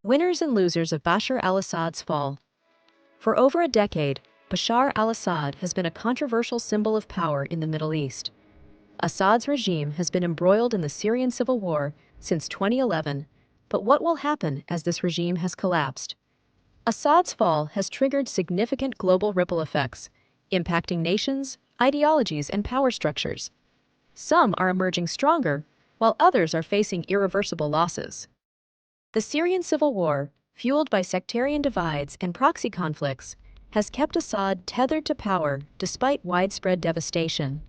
Winners and losers of Bashar al Assad's fall. For over a decade, Bashar al Assad has been a controversial symbol of power in the Middle East. Assad's regime has been embroiled in the Syrian Civil War since 2011, but what will happen as this regime has collapsed? Assad's fall has triggered significant global ripple effects, impacting nations, ideologies, and power structures. Some are emerging stronger, while others are facing irreversible losses. The Syrian Civil War, fueled by sectarian divides and proxy conflicts, has kept Assad tethered to power despite widespread devastation.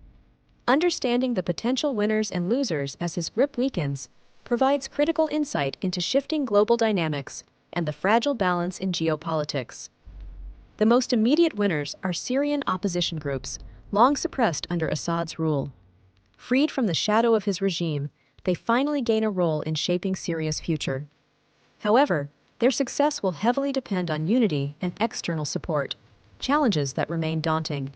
Understanding the potential winners and losers as his grip weakens provides critical insight into shifting global dynamics and the fragile balance in geopolitics. The most immediate winners are Syrian opposition groups, long suppressed under Assad's rule. Freed from the shadow of his regime, they finally gain a role in shaping Syria's future. However, their success will heavily depend on unity and external support, challenges that remain daunting.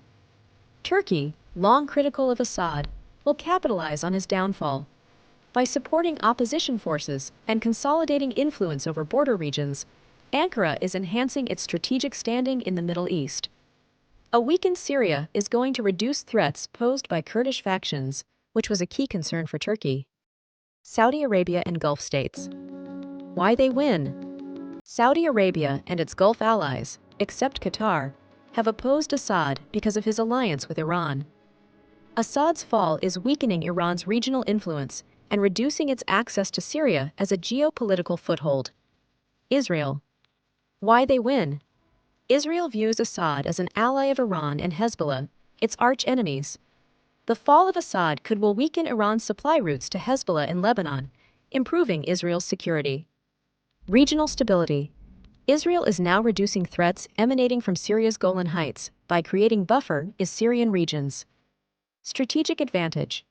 Turkey, long critical of Assad, will capitalize on his downfall. By supporting opposition forces and consolidating influence over border regions, Ankara is enhancing its strategic standing in the Middle East. A weakened Syria is going to reduce threats posed by Kurdish factions, which was a key concern for Turkey. Saudi Arabia and Gulf states. Why they win? Saudi Arabia and its Gulf allies, except Qatar, have opposed Assad because of his alliance with Iran. Assad's fall is weakening Iran's regional influence and reducing its access to Syria as a geopolitical foothold. Israel. Why they win? Israel views Assad as an ally of Iran and Hezbollah, its arch-enemies. The fall of Assad will weaken Iran's supply routes to Hezbollah in Lebanon, improving Israel's security. Regional stability. Israel is now reducing threats emanating from Syria's Golan Heights by creating buffer in Syrian regions. Strategic advantage.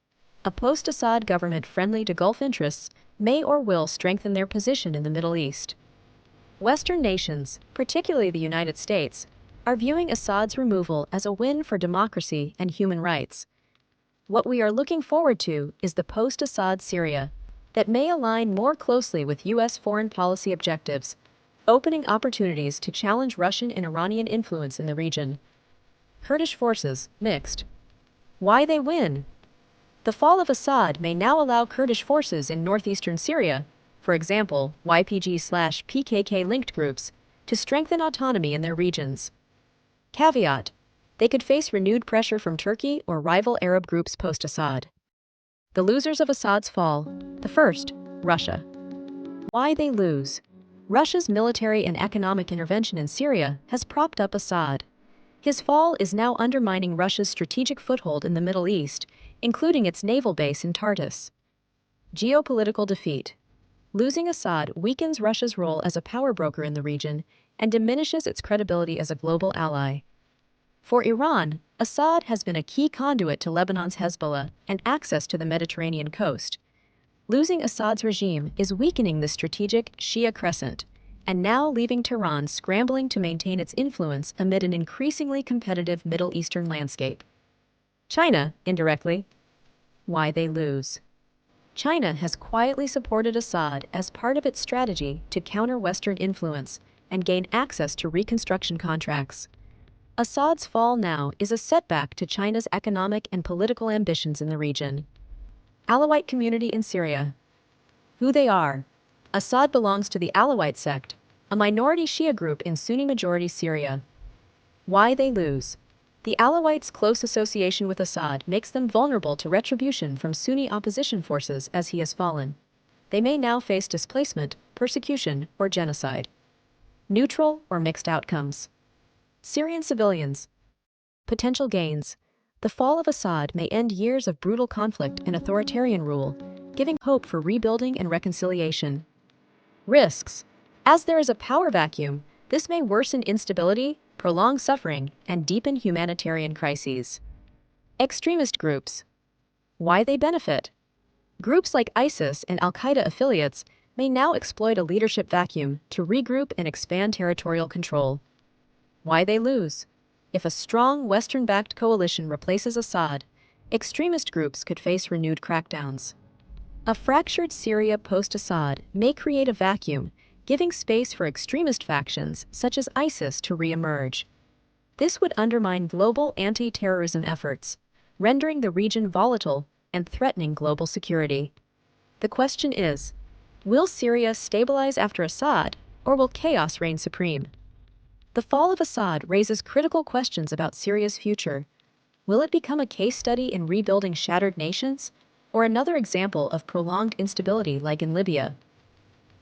A post-Assad government friendly to Gulf interests may or will strengthen their position in the Middle East. Western nations, particularly the United States, are viewing Assad's removal as a win for democracy and human rights. What we are looking forward to is the post-Assad Syria that may align more closely with U.S. foreign policy objectives, opening opportunities to challenge Russian and Iranian influence in the region. Kurdish forces, mixed. Why they win? The fall of Assad may now allow Kurdish forces in northeastern Syria, for example, YPG/PKK-linked groups, to strengthen autonomy in their regions. Caveat: they could face renewed pressure from Turkey or rival Arab groups post-Assad. The losers of Assad's fall. The first, Russia. Why they lose? Russia's military and economic intervention in Syria has propped up Assad. His fall is now undermining Russia's strategic foothold in the Middle East, including its naval base in Tartus. Geopolitical defeat. Losing Assad weakens Russia's role as a power broker in the region and diminishes its credibility as a global ally. For Iran, Assad has been a key conduit to Lebanon's Hezbollah and access to the Mediterranean coast. Losing Assad's regime is weakening the strategic Shia crescent, and now leaving Tehran scrambling to maintain its influence amid an increasingly competitive Middle Eastern landscape. China, indirectly. Why they lose? China has quietly supported Assad as part of its strategy to counter Western influence and gain access to reconstruction contracts. Assad's fall now is a setback to China's economic and political ambitions in the region. Alawite community in Syria. Who they are. Assad belongs to the Alawite sect, a minority Shia group in Sunni-majority Syria. Why they lose. The Alawites' close association with Assad makes them vulnerable to retribution from Sunni opposition forces as he has fallen. They may now face displacement, persecution, or genocide. Neutral or mixed outcomes. Syrian civilians. Potential gains. The fall of Assad may end years of brutal conflict and authoritarian rule, giving hope for rebuilding and reconciliation. Risks. As there is a power vacuum, this may worsen instability, prolong suffering, and deepen humanitarian crises. Extremist groups. Why they benefit? Groups like ISIS and Al-Qaeda affiliates may now exploit a leadership vacuum to regroup and expand territorial control. Why they lose? If a strong Western-backed coalition replaces Assad, extremist groups could face renewed crackdowns. A fractured Syria post-Assad may create a vacuum, giving space for extremist factions such as ISIS to re-emerge. This would undermine global anti-terrorism efforts, rendering the region volatile and threatening global security. The question is, will Syria stabilize after Assad, or will chaos reign supreme? The fall of Assad raises critical questions about Syria's future. Will it become a case study in rebuilding shattered nations, or another example of prolonged instability like in Libya?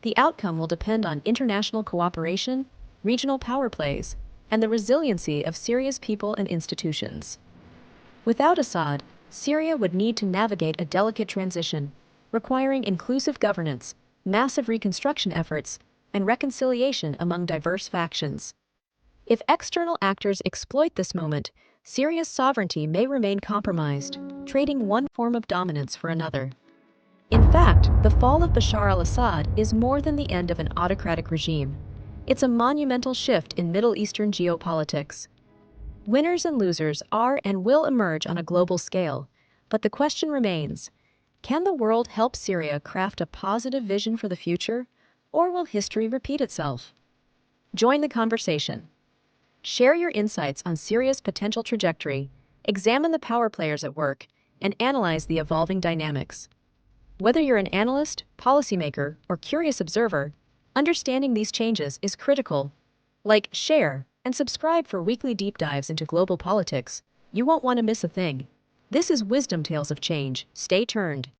The outcome will depend on international cooperation, regional power plays, and the resiliency of Syria's people and institutions. Without Assad, Syria would need to navigate a delicate transition, requiring inclusive governance, massive reconstruction efforts, and reconciliation among diverse factions. If external actors exploit this moment, Syria's sovereignty may remain compromised, trading one form of dominance for another. In fact, the fall of Bashar al Assad is more than the end of an autocratic regime. It's a monumental shift in Middle Eastern geopolitics. Winners and losers are and will emerge on a global scale, but the question remains, can the world help Syria craft a positive vision for the future, or will history repeat itself? Join the conversation. Share your insights on Syria's potential trajectory, examine the power players at work, and analyze the evolving dynamics. Whether you're an analyst, policymaker, or curious observer, understanding these changes is critical. Like, share, and subscribe for weekly deep dives into global politics. You won't want to miss a thing. This is Wisdom Tales of Change. Stay tuned.